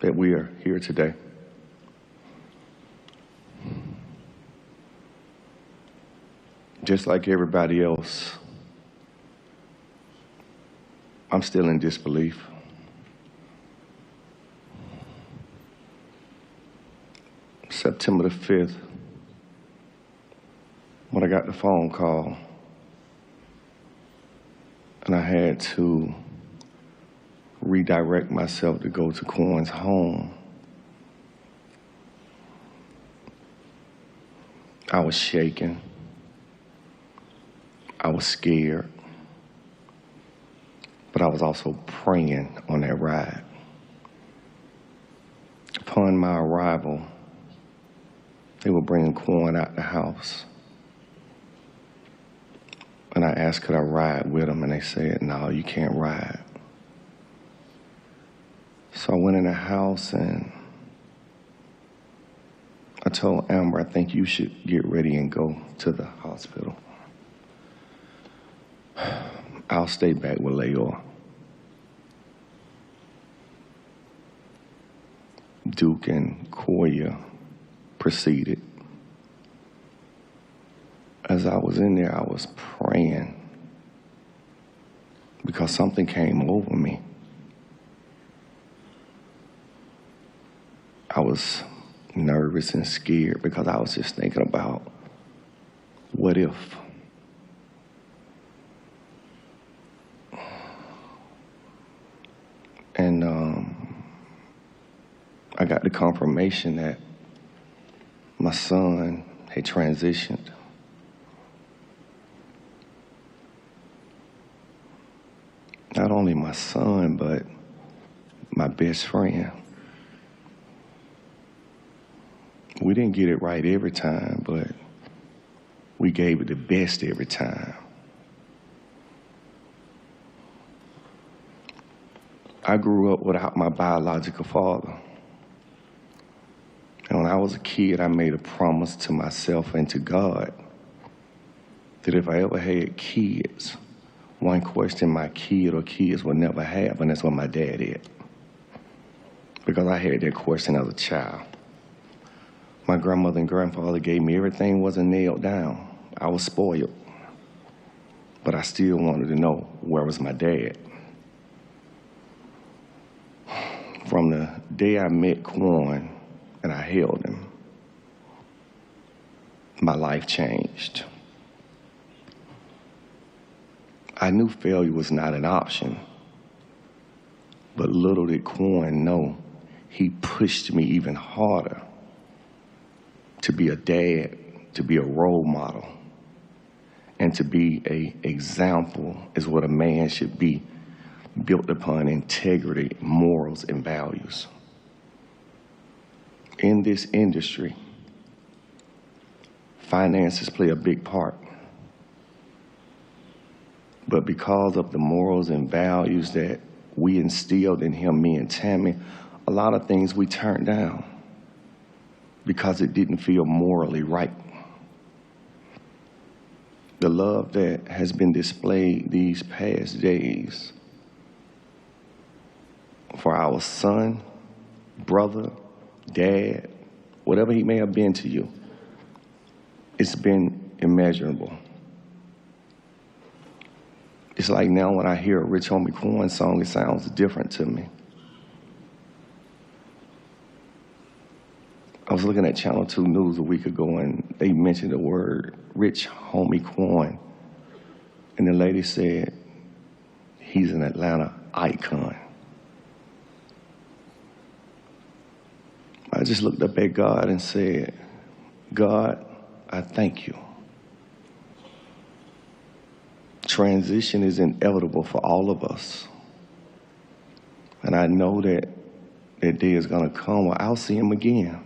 that we are here today. Just like everybody else, I'm still in disbelief. September the 5th, when I got the phone call, and I had to redirect myself to go to Quan's home, I was shaking. I was scared, but I was also praying on that ride. Upon my arrival, they were bringing Quan out the house. And I asked, could I ride with them? And they said, no, you can't ride. So I went in the house and I told Amber, I think you should get ready and go to the hospital. I'll stay back with Leor. Duke and Koya proceeded. As I was in there, I was praying because something came over me. I was nervous and scared because I was just thinking about what if? And I got the confirmation that my son had transitioned. Not only my son, but my best friend. We didn't get it right every time, but we gave it the best every time. I grew up without my biological father. And when I was a kid, I made a promise to myself and to God that if I ever had kids, one question my kid or kids would never have, and that's what my dad had. Because I had that question as a child. My grandmother and grandfather gave me everything wasn't nailed down. I was spoiled. But I still wanted to know where was my dad. From the day I met Quan and I held him, my life changed. I knew failure was not an option, but little did Quan know, he pushed me even harder to be a dad, to be a role model, and to be an example is what a man should be, built upon integrity, morals, and values. In this industry, finances play a big part. But because of the morals and values that we instilled in him, me and Tammy, a lot of things we turned down because it didn't feel morally right. The love that has been displayed these past days for our son, brother, dad, whatever he may have been to you, it's been immeasurable. It's like now when I hear a Rich Homie Quan song, it sounds different to me. I was looking at Channel 2 News a week ago and they mentioned the word Rich Homie Quan. And the lady said, he's an Atlanta icon. I just looked up at God and said, God, I thank you. Transition is inevitable for all of us. And I know that that day is gonna come where I'll see him again.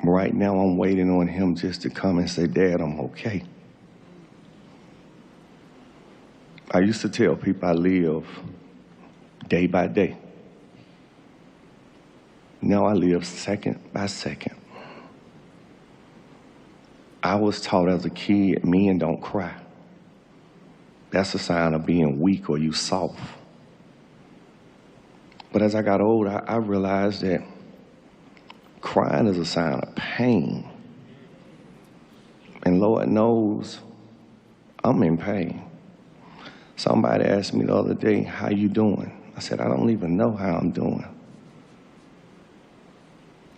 Right now, I'm waiting on him just to come and say, Dad, I'm okay. I used to tell people I live day by day. Now I live second by second. I was taught as a kid, men don't cry. That's a sign of being weak or you soft. But as I got older, I realized that crying is a sign of pain. And Lord knows I'm in pain. Somebody asked me the other day, how you doing? I said, I don't even know how I'm doing.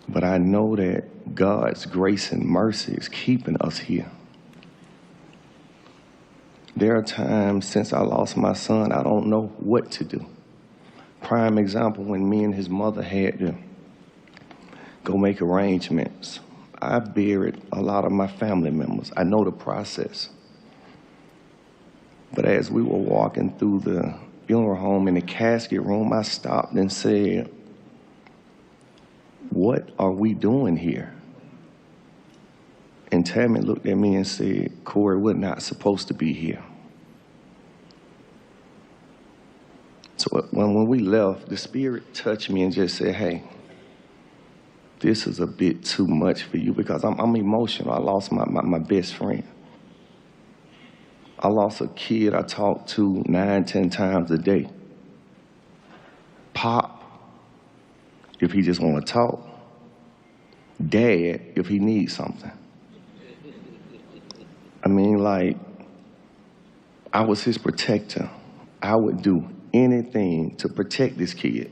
But I know that God's grace and mercy is keeping us here. There are times since I lost my son, I don't know what to do. Prime example, when me and his mother had to go make arrangements. I buried a lot of my family members. I know the process. But as we were walking through the funeral home in the casket room, I stopped and said, what are we doing here? And Tammy looked at me and said, Corey, we're not supposed to be here. So when we left, the Spirit touched me and just said, hey, this is a bit too much for you, because I'm emotional. I lost my best friend. I lost a kid I talked to 9, 10 times a day. Pop, if he just want to talk. Dad, if he needs something. I mean, like, I was his protector. I would do anything to protect this kid.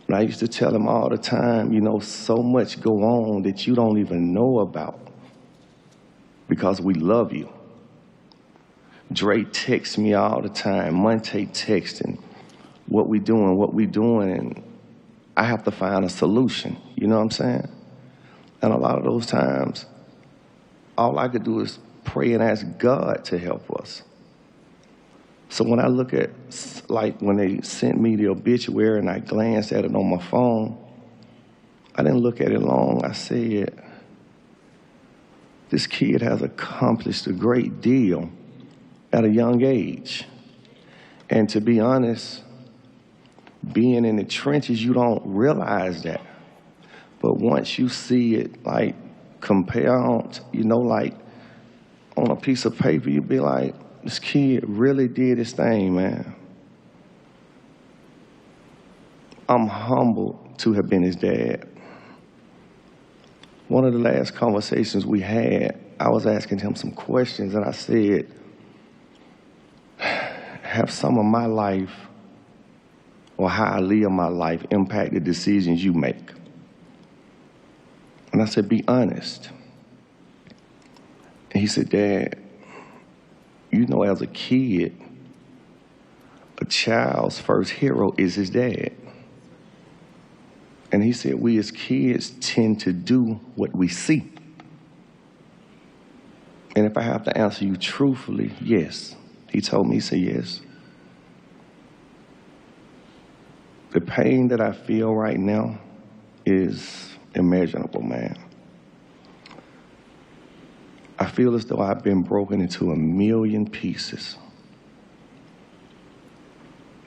And I used to tell him all the time, you know, so much go on that you don't even know about, because we love you. Dre texts me all the time, Monte texting, what we doing, and I have to find a solution, you know what I'm saying? And a lot of those times, all I could do is pray and ask God to help us. So when I look at, like, when they sent me the obituary and I glanced at it on my phone, I didn't look at it long. I said, this kid has accomplished a great deal at a young age. And to be honest, being in the trenches, you don't realize that. But once you see it, like, compound, you know, like, on a piece of paper, you'd be like, this kid really did his thing, man. I'm humbled to have been his dad. One of the last conversations we had, I was asking him some questions, and I said, have some of my life, or how I live my life, impacted decisions you make? And I said, be honest. And he said, Dad, you know, as a kid, a child's first hero is his dad. And he said, we as kids tend to do what we see. And if I have to answer you truthfully, yes. He told me, he said, yes. The pain that I feel right now is immeasurable, man. I feel as though I've been broken into a million pieces.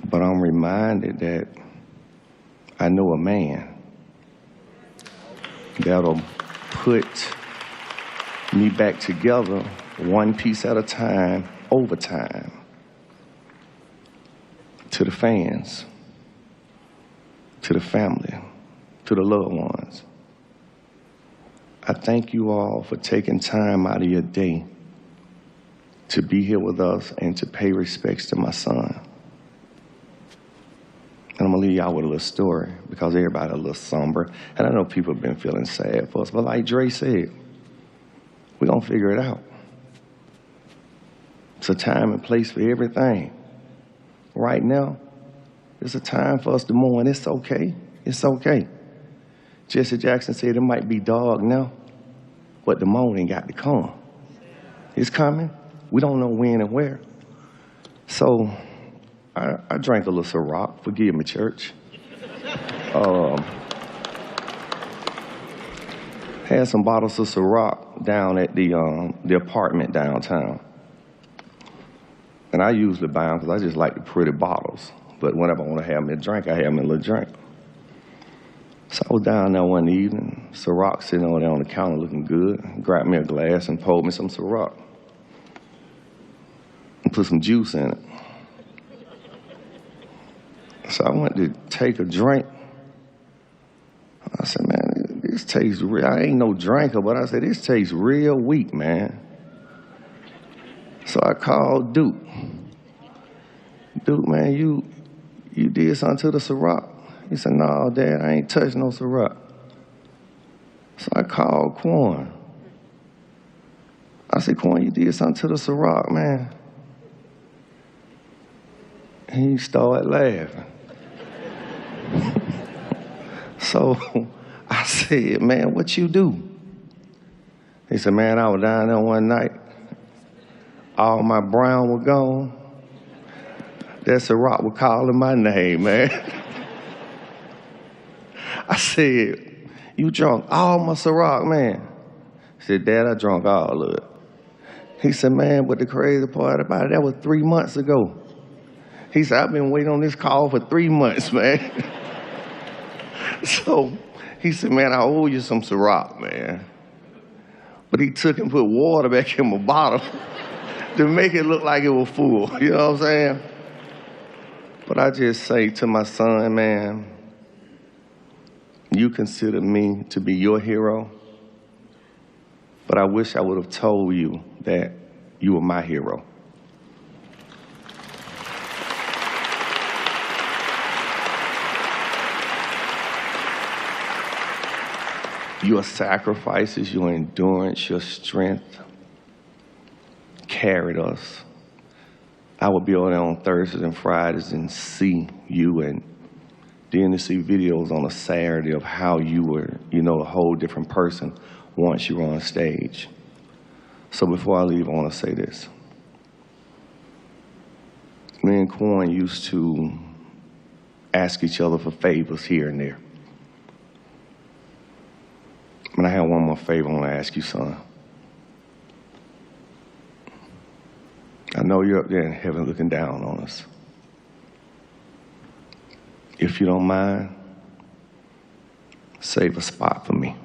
But I'm reminded that I know a man that'll put me back together one piece at a time, over time. To the fans, to the family, to the loved ones. I thank you all for taking time out of your day to be here with us and to pay respects to my son. And I'm gonna leave y'all with a little story, because everybody a little somber. And I know people have been feeling sad for us, but like Dre said, we're gonna figure it out. It's a time and place for everything. Right now, it's a time for us to mourn. It's okay, it's okay. Jesse Jackson said it might be dark now, but the morning got to come. It's coming. We don't know when and where. So I drank a little Ciroc. Forgive me, church. Had some bottles of Ciroc down at the apartment downtown. And I usually buy them because I just like the pretty bottles. But whenever I want to have me a drink, I have me a little drink. So I was down there one evening, Ciroc sitting over there on the counter looking good, grabbed me a glass and poured me some Ciroc and put some juice in it. So I went to take a drink. I said, man, this tastes real. I ain't no drinker, but I said, this tastes real weak, man. So I called Duke. Duke, man, you did something to the Ciroc? He said, no, Dad, I ain't touched no Ciroc. So I called Quan. I said, Quan, you did something to the Ciroc, man. He started laughing. So I said, man, what you do? He said, man, I was down there one night. All my brown was gone. That Ciroc was calling my name, man. I said, you drunk all my Ciroc, man. He said, Dad, I drunk all of it. He said, man, but the crazy part about it, that was 3 months ago. He said, I've been waiting on this call for 3 months, man. So he said, man, I owe you some Ciroc, man. But he took and put water back in my bottle to make it look like it was full, you know what I'm saying? But I just say to my son, man, you consider me to be your hero, but I wish I would have told you that you were my hero. Your sacrifices, your endurance, your strength carried us. I would be on there on Thursdays and Fridays and see you, and then to see videos on a Saturday of how you were, you know, a whole different person once you were on stage. So before I leave, I want to say this. Me and Quan used to ask each other for favors here and there. But I have one more favor I want to ask you, son. I know you're up there in heaven looking down on us. If you don't mind, save a spot for me.